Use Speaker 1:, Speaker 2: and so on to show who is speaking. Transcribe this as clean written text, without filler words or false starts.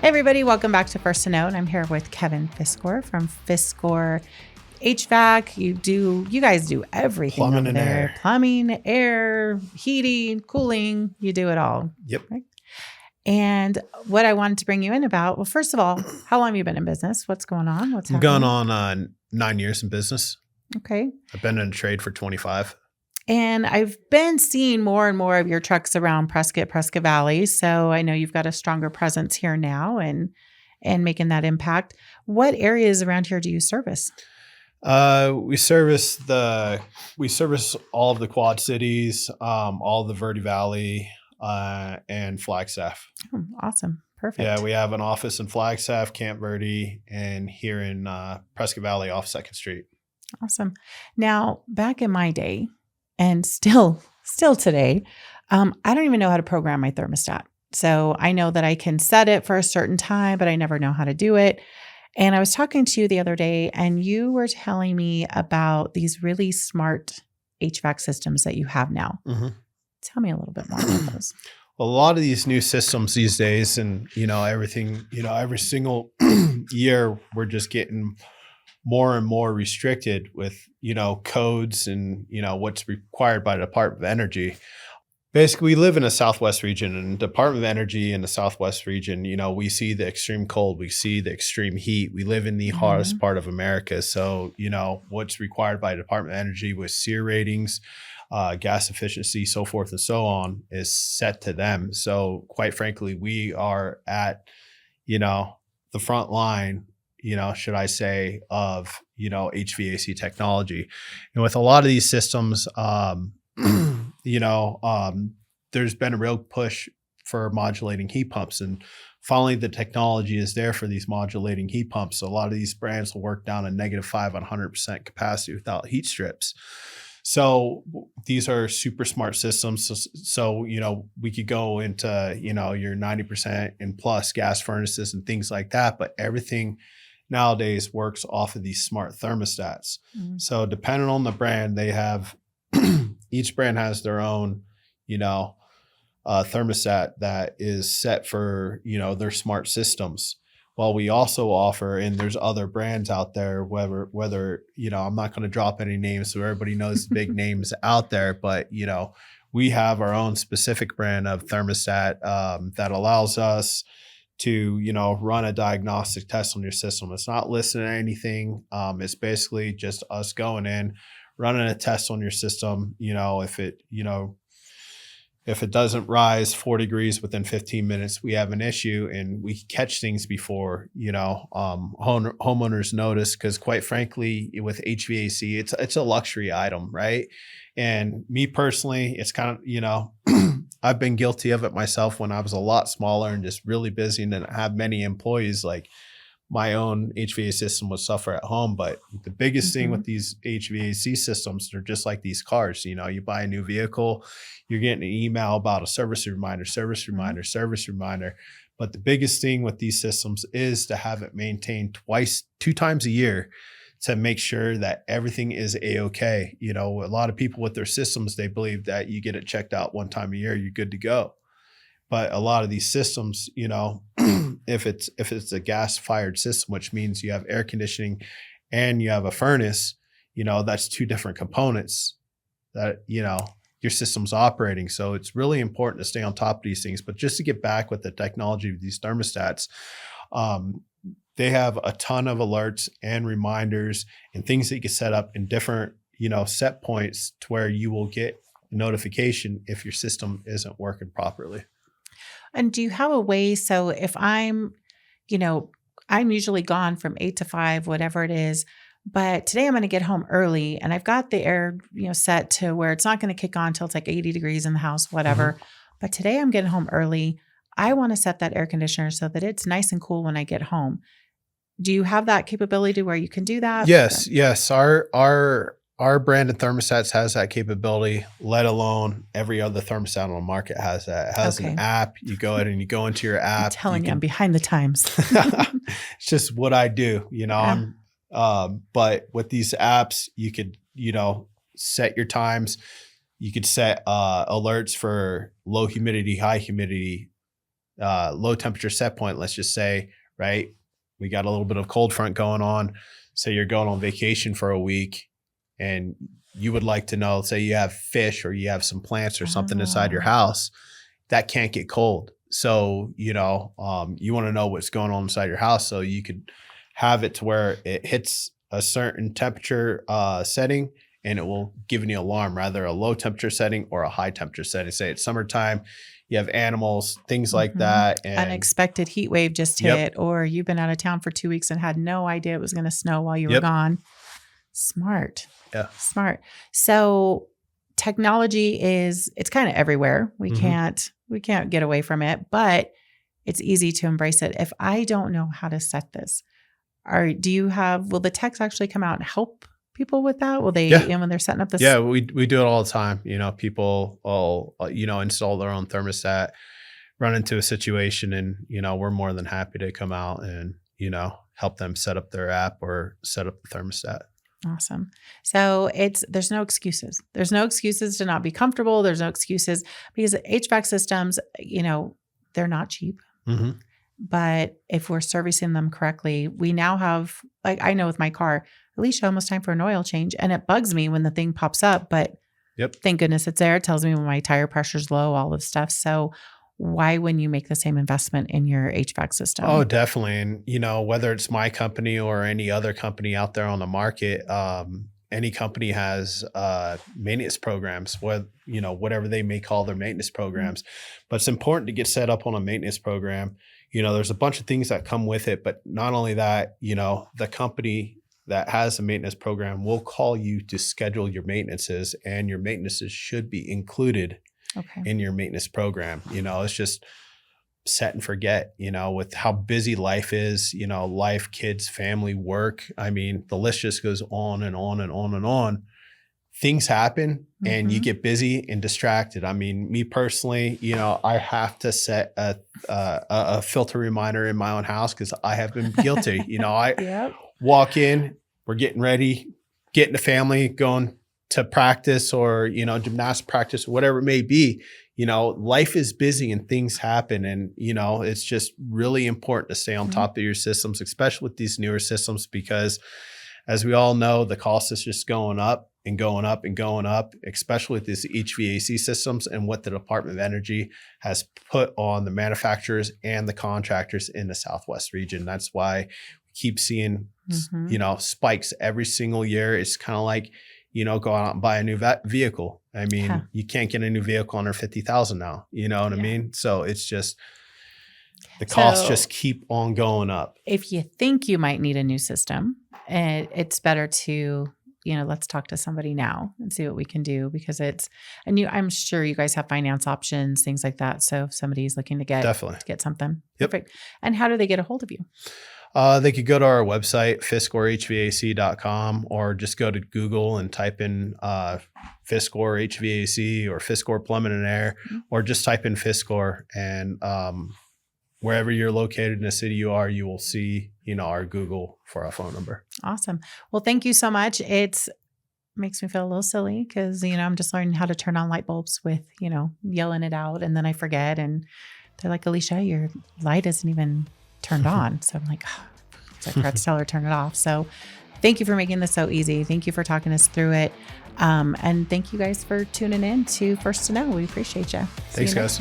Speaker 1: Hey everybody, welcome back to First to Note. I'm here with Kevin Fiscor from Fiscor HVAC. You guys do everything
Speaker 2: Plumbing
Speaker 1: over
Speaker 2: and
Speaker 1: there.
Speaker 2: air.
Speaker 1: Plumbing, air, heating, cooling, you do it all.
Speaker 2: Yep.
Speaker 1: Right? And what I wanted to bring you in about, well, first of all, how long have you been in business? What's going on? What's
Speaker 2: I'm
Speaker 1: happening?
Speaker 2: going on 9 years in business.
Speaker 1: Okay.
Speaker 2: I've been in trade for 25.
Speaker 1: And I've been seeing more and more of your trucks around Prescott Valley. So I know you've got a stronger presence here now and making that impact. What areas around here do you service?
Speaker 2: We service all of the Quad Cities, all of the Verde Valley, and Flagstaff.
Speaker 1: Oh, awesome. Perfect.
Speaker 2: Yeah, we have an office in Flagstaff, Camp Verde, and here in Prescott Valley off 2nd Street.
Speaker 1: Awesome. Now, back in my day, and still today, I don't even know how to program my thermostat. So I know that I can set it for a certain time, but I never know how to do it. And I was talking to you the other day, and you were telling me about these really smart HVAC systems that you have now.
Speaker 2: Mm-hmm.
Speaker 1: Tell me a little bit more about those.
Speaker 2: Well, a lot of these new systems these days, and everything, every single year, we're just getting more and more restricted with, codes and, what's required by the Department of Energy. Basically, we live in a Southwest region, and Department of Energy in the Southwest region, we see the extreme cold, we see the extreme heat. We live in the hottest part of America. So, what's required by Department of Energy with SEER ratings, gas efficiency, so forth and so on is set to them. So quite frankly, we are at, the front line, should I say, of, HVAC technology. And with a lot of these systems, there's been a real push for modulating heat pumps, and finally the technology is there for these modulating heat pumps. So a lot of these brands will work down a -5 on 100% capacity without heat strips. So these are super smart systems. So we could go into, your 90% and plus gas furnaces and things like that, but everything nowadays works off of these smart thermostats. Mm-hmm. So depending on the brand, they have, each brand has their own, thermostat that is set for, their smart systems. Well, we also offer, and there's other brands out there, whether I'm not going to drop any names so everybody knows the big names out there, but, we have our own specific brand of thermostat that allows us to, run a diagnostic test on your system. It's not listening to anything. It's basically just us going in, running a test on your system. If it doesn't rise 4 degrees within 15 minutes, we have an issue, and we catch things before, homeowners notice, because quite frankly, with HVAC, it's a luxury item, right? And me personally, it's kind of, I've been guilty of it myself when I was a lot smaller and just really busy and didn't have many employees. Like, my own HVAC system would suffer at home. But the biggest thing with these HVAC systems, they're just like these cars. You buy a new vehicle, you're getting an email about a service reminder. But the biggest thing with these systems is to have it maintained 2 times a year to make sure that everything is A-okay. A lot of people with their systems, they believe that you get it checked out 1 time a year, you're good to go. But a lot of these systems, if it's a gas-fired system, which means you have air conditioning and you have a furnace, that's 2 different components that, your system's operating. So it's really important to stay on top of these things. But just to get back with the technology of these thermostats, they have a ton of alerts and reminders and things that you can set up in different, set points to where you will get a notification if your system isn't working properly.
Speaker 1: And do you have a way? So if I'm usually gone from 8 to 5, whatever it is, but today I'm going to get home early and I've got the air, set to where it's not going to kick on until it's like 80 degrees in the house, whatever. Mm-hmm. But today I'm getting home early. I want to set that air conditioner so that it's nice and cool when I get home. Do you have that capability where you can do that?
Speaker 2: Yes. Our brand of thermostats has that capability, let alone every other thermostat on the market has that. It has an app. You go ahead and you go into your app.
Speaker 1: I'm telling you, I'm behind the times.
Speaker 2: It's just what I do, but with these apps, you could, set your times. You could set alerts for low humidity, high humidity, low temperature set point, let's just say, right? We got a little bit of cold front going on. Say you're going on vacation for a week and you would like to know, say you have fish or you have some plants or something inside your house that can't get cold. So, you want to know what's going on inside your house so you could have it to where it hits a certain temperature setting and it will give you an alarm, rather a low temperature setting or a high temperature setting. Say it's summertime, you have animals, things like that. And
Speaker 1: unexpected heat wave just hit, or you've been out of town for 2 weeks and had no idea it was going to snow while you were gone. Smart.
Speaker 2: Yeah.
Speaker 1: Smart. So technology it's kind of everywhere. We can't get away from it, but it's easy to embrace it. If I don't know how to set this, will the techs actually come out and help people with that? Will they, when they're setting up this?
Speaker 2: Yeah, we do it all the time. People will, install their own thermostat, run into a situation, and, we're more than happy to come out and, help them set up their app or set up the thermostat.
Speaker 1: Awesome. So there's no excuses. There's no excuses to not be comfortable. There's no excuses because HVAC systems, they're not cheap.
Speaker 2: Mm-hmm.
Speaker 1: But if we're servicing them correctly, we now have, like I know with my car, Alicia, almost time for an oil change. And it bugs me when the thing pops up, but thank goodness it's there. It tells me when my tire pressure's low, all of stuff. So why wouldn't you make the same investment in your HVAC system?
Speaker 2: Oh, definitely. And, whether it's my company or any other company out there on the market, any company has maintenance programs, whatever they may call their maintenance programs. But it's important to get set up on a maintenance program. There's a bunch of things that come with it. But not only that, the company that has a maintenance program will call you to schedule your maintenances, and your maintenances should be included in your maintenance program. It's just set and forget, with how busy life is, life, kids, family, work. I mean, the list just goes on and on and on and on. Things happen and you get busy and distracted. I mean, me personally, I have to set a filter reminder in my own house because I have been guilty. I walk in, we're getting ready, getting the family going to practice or, gymnastics practice, or whatever it may be. Life is busy and things happen. And, it's just really important to stay on top of your systems, especially with these newer systems, because as we all know, the cost is just going up and going up and going up, especially with these HVAC systems and what the Department of Energy has put on the manufacturers and the contractors in the Southwest region. That's why we keep seeing, spikes every single year. It's kind of like, go out and buy a new vehicle. I mean, you can't get a new vehicle under $50,000 now. You know what I mean? So it's just, the costs just keep on going up.
Speaker 1: If you think you might need a new system, it's better to, let's talk to somebody now and see what we can do, because I'm sure you guys have finance options, things like that. So if somebody's looking to get something. Perfect. And how do they get a hold of you?
Speaker 2: They could go to our website, fiscorhvac.com, or just go to Google and type in Fiscor HVAC or Fiscor Plumbing and Air, or just type in Fiscor, and wherever you're located in the city you are, you will see, our Google for our phone number.
Speaker 1: Awesome. Well, thank you so much. It makes me feel a little silly because, I'm just learning how to turn on light bulbs with, yelling it out, and then I forget, and they're like, Alicia, your light isn't even turned on. So I'm like, so I forgot to tell her to turn it off. So thank you for making this so easy. Thank you for talking us through it. And thank you guys for tuning in to First to Know. We appreciate you.
Speaker 2: Thanks, guys.